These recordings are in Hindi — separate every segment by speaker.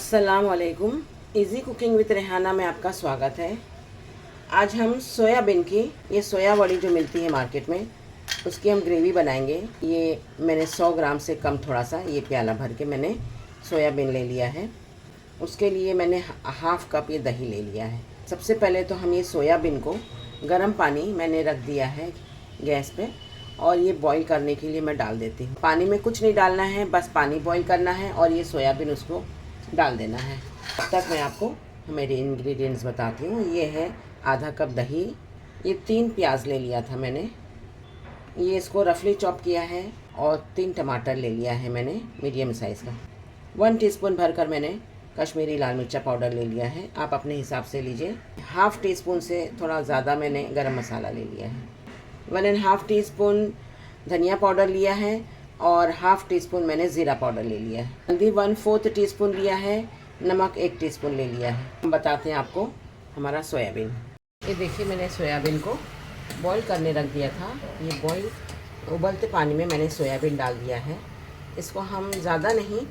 Speaker 1: अस्सलाम वालेकुम। इज़ी कुकिंग विद रेहाना में आपका स्वागत है। आज हम सोयाबीन की ये सोया वड़ी जो मिलती है मार्केट में उसकी हम ग्रेवी बनाएंगे। ये मैंने 100 ग्राम से कम थोड़ा सा ये प्याला भर के मैंने सोयाबीन ले लिया है। उसके लिए मैंने हाफ़ कप ये दही ले लिया है। सबसे पहले तो हम ये सोयाबीन को गर्म पानी मैंने रख दिया है गैस पे और ये बॉईल करने के लिए मैं डाल देती हूँ। पानी में कुछ नहीं डालना है, बस पानी बॉईल करना है और ये सोयाबीन उसको डाल देना है। तब तक मैं आपको मेरे इंग्रेडिएंट्स बताती हूँ। ये है आधा कप दही, ये 3 प्याज ले लिया था मैंने, ये इसको रफली चॉप किया है और 3 टमाटर ले लिया है मैंने मीडियम साइज़ का। 1 टीस्पून भरकर मैंने कश्मीरी लाल मिर्चा पाउडर ले लिया है, आप अपने हिसाब से लीजिए। हाफ़ टी स्पून से थोड़ा ज़्यादा मैंने गरम मसाला ले लिया है। 1.5 टीस्पून धनिया पाउडर लिया है और हाफ़ टी स्पून मैंने ज़ीरा पाउडर ले लिया है। हल्दी 1/4 टीस्पून लिया है, नमक 1 टीस्पून ले लिया है। हम बताते हैं आपको हमारा सोयाबीन। ये देखिए मैंने सोयाबीन को बॉईल करने रख दिया था। ये बॉईल उबलते पानी में मैंने सोयाबीन डाल दिया है। इसको हम ज़्यादा नहीं,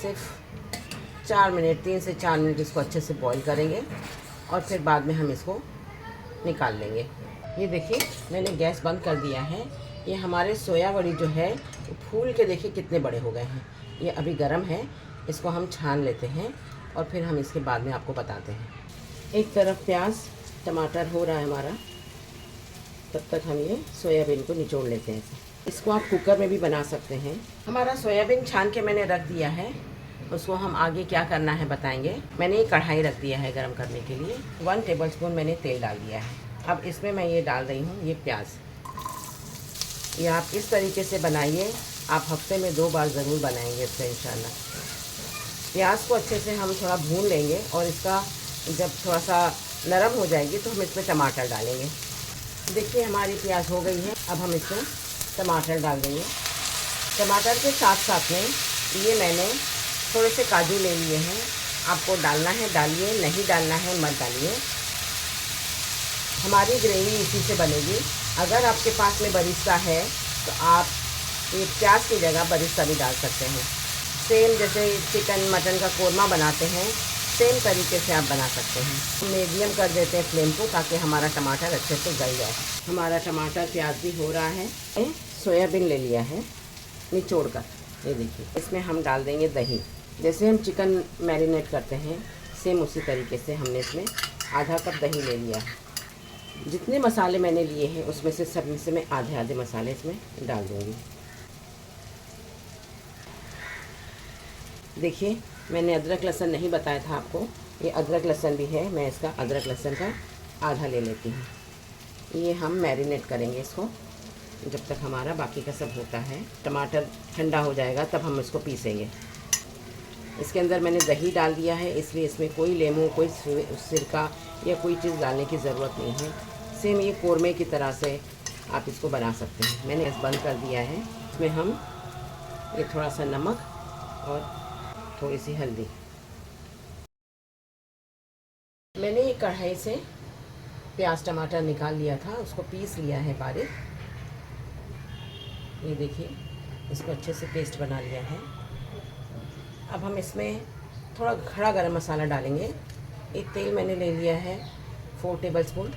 Speaker 1: सिर्फ 4 मिनट 3 से 4 मिनट इसको अच्छे से बॉईल करेंगे और फिर बाद में हम इसको निकाल लेंगे। ये देखिए मैंने गैस बंद कर दिया है। ये हमारे सोया वड़ी जो है वो फूल के देखिए कितने बड़े हो गए हैं। ये अभी गर्म है, इसको हम छान लेते हैं और फिर हम इसके बाद में आपको बताते हैं। एक तरफ प्याज टमाटर हो रहा है हमारा, तब तक हम ये सोयाबीन को निचोड़ लेते हैं। इसको आप कुकर में भी बना सकते हैं। हमारा सोयाबीन छान के मैंने रख दिया है, उसको हम आगे क्या करना है बताएंगे। मैंने ये कढ़ाई रख दिया है गर्म करने के लिए। 1 टेबलस्पून मैंने तेल डाल दिया है। अब इसमें मैं ये डाल रही हूँ ये प्याज। ये आप इस तरीके से बनाइए, आप हफ्ते में 2 बार ज़रूर बनाएंगे इससे इंशाल्लाह। प्याज को अच्छे से हम थोड़ा भून लेंगे और इसका जब थोड़ा सा नरम हो जाएगी तो हम इसमें टमाटर डालेंगे। देखिए हमारी प्याज हो गई है, अब हम इसमें टमाटर डाल देंगे। टमाटर के साथ साथ में ये मैंने थोड़े से काजू ले लिए हैं। आपको डालना है डालिए, नहीं डालना है मत डालिए। हमारी ग्रेवी इसी से बनेगी। अगर आपके पास में बरिस्ता है तो आप ये प्याज की जगह बरिस्ता भी डाल सकते हैं। सेम जैसे चिकन मटन का कोरमा बनाते हैं, सेम तरीके से आप बना सकते हैं। मीडियम कर देते हैं फ्लेम को ताकि हमारा टमाटर अच्छे से गल जाए। हमारा टमाटर प्याज भी हो रहा है। सोयाबीन ले लिया है निचोड़ कर, ये देखिए। इसमें हम डाल देंगे दही। जैसे हम चिकन मैरिनेट करते हैं सेम उसी तरीके से हमने इसमें आधा कप दही ले लिया है। जितने मसाले मैंने लिए हैं उसमें से सब में से मैं आधे आधे मसाले इसमें डाल दूँगी। देखिए मैंने अदरक लहसुन नहीं बताया था आपको, ये अदरक लहसुन भी है। मैं इसका अदरक लहसुन का आधा ले लेती हूँ। ये हम मैरिनेट करेंगे इसको जब तक हमारा बाकी का सब होता है। टमाटर ठंडा हो जाएगा तब हम इसको पीसेंगे। इसके अंदर मैंने दही डाल दिया है, इसलिए इसमें कोई लेमू कोई सिरका या कोई चीज़ डालने की ज़रूरत नहीं है। सेम ये कोरमे की तरह से आप इसको बना सकते हैं। मैंने गैस बंद कर दिया है। इसमें हम ये थोड़ा सा नमक और थोड़ी सी हल्दी। मैंने ये कढ़ाई से प्याज टमाटर निकाल लिया था, उसको पीस लिया है बारीक। ये देखिए इसको अच्छे से पेस्ट बना लिया है। अब हम इसमें थोड़ा खड़ा गरम मसाला डालेंगे। एक तेल मैंने ले लिया है 4 टेबलस्पून।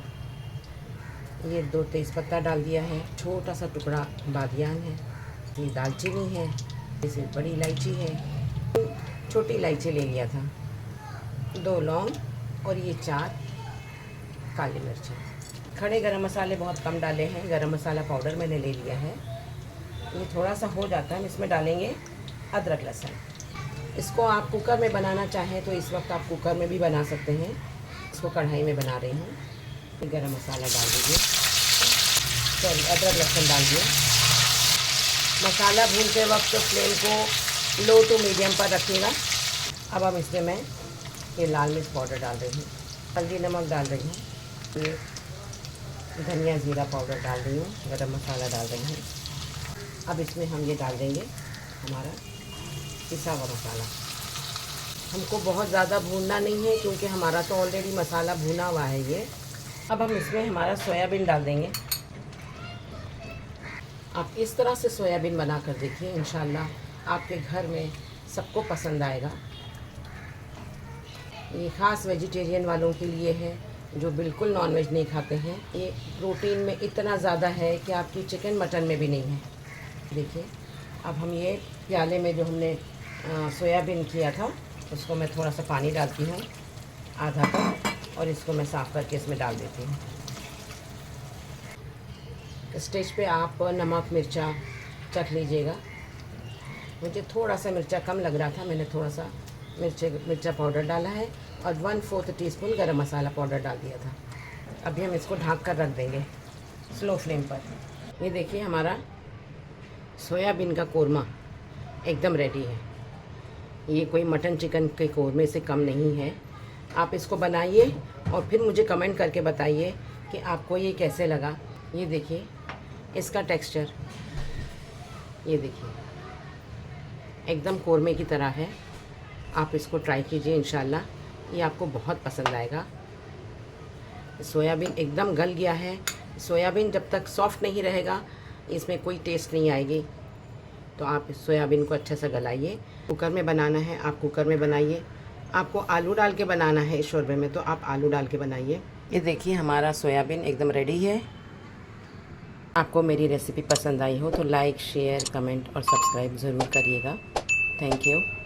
Speaker 1: ये 2 तेज़पत्ता डाल दिया है, छोटा सा टुकड़ा बादियान है, ये दालचीनी है, इसे बड़ी इलायची है, छोटी इलायची ले लिया था, 2 लौंग और ये 4 काली मिर्च। खड़े गरम मसाले बहुत कम डाले हैं, गरम मसाला पाउडर मैंने ले लिया है। ये थोड़ा सा हो जाता है, हम इसमें डालेंगे अदरक लहसुन। इसको आप कुकर में बनाना चाहें तो इस वक्त आप कुकर में भी बना सकते हैं। इसको कढ़ाई में बना रही हूँ। गरम मसाला डाल दीजिए, सॉरी अदरक लहसुन डाल दिए। मसाला भूनते वक्त तो फ्लेम को लो टू मीडियम पर रखिएगा। अब हम इसमें मैं ये लाल मिर्च पाउडर डाल रही हूँ, हल्दी नमक डाल रही हूँ, ये धनिया ज़ीरा पाउडर डाल रही हूँ, गरम मसाला डाल रही हूँ। अब इसमें हम ये डाल देंगे हमारा पिसा हुआ मसाला। हमको बहुत ज़्यादा भूनना नहीं है क्योंकि हमारा तो ऑलरेडी मसाला भुना हुआ है ये। अब हम इसमें हमारा सोयाबीन डाल देंगे। आप इस तरह से सोयाबीन बना कर देखिए, इंशाल्लाह आपके घर में सबको पसंद आएगा। ये ख़ास वेजिटेरियन वालों के लिए है जो बिल्कुल नॉनवेज नहीं खाते हैं। ये प्रोटीन में इतना ज़्यादा है कि आपकी चिकन मटन में भी नहीं है। देखिए, अब हम ये प्याले में जो हमने सोयाबीन किया था उसको मैं थोड़ा सा पानी डालती हूँ, आधा कप, और इसको मैं साफ़ करके इसमें डाल देती हूँ। स्टेज पे आप नमक मिर्चा चख लीजिएगा। मुझे थोड़ा सा मिर्चा कम लग रहा था, मैंने थोड़ा सा मिर्चा पाउडर डाला है और 1/4 टीस्पून गरम मसाला पाउडर डाल दिया था। अभी हम इसको ढक कर रख देंगे स्लो फ्लेम पर। ये देखिए, हमारा सोयाबीन का कोरमा एकदम रेडी है। ये कोई मटन चिकन के कोरमे से कम नहीं है। आप इसको बनाइए और फिर मुझे कमेंट करके बताइए कि आपको ये कैसे लगा। ये देखिए इसका टेक्सचर, ये देखिए एकदम कोरमे की तरह है। आप इसको ट्राई कीजिए, इंशाल्लाह ये आपको बहुत पसंद आएगा। सोयाबीन एकदम गल गया है। सोयाबीन जब तक सॉफ्ट नहीं रहेगा इसमें कोई टेस्ट नहीं आएगी। तो आप इस सोयाबीन को अच्छे से गलाइए। कुकर में बनाना है आप कुकर में बनाइए। आपको आलू डाल के बनाना है इस शोरबे में तो आप आलू डाल के बनाइए। ये देखिए, हमारा सोयाबीन एकदम रेडी है। आपको मेरी रेसिपी पसंद आई हो तो लाइक, शेयर, कमेंट और सब्सक्राइब ज़रूर करिएगा। Thank you.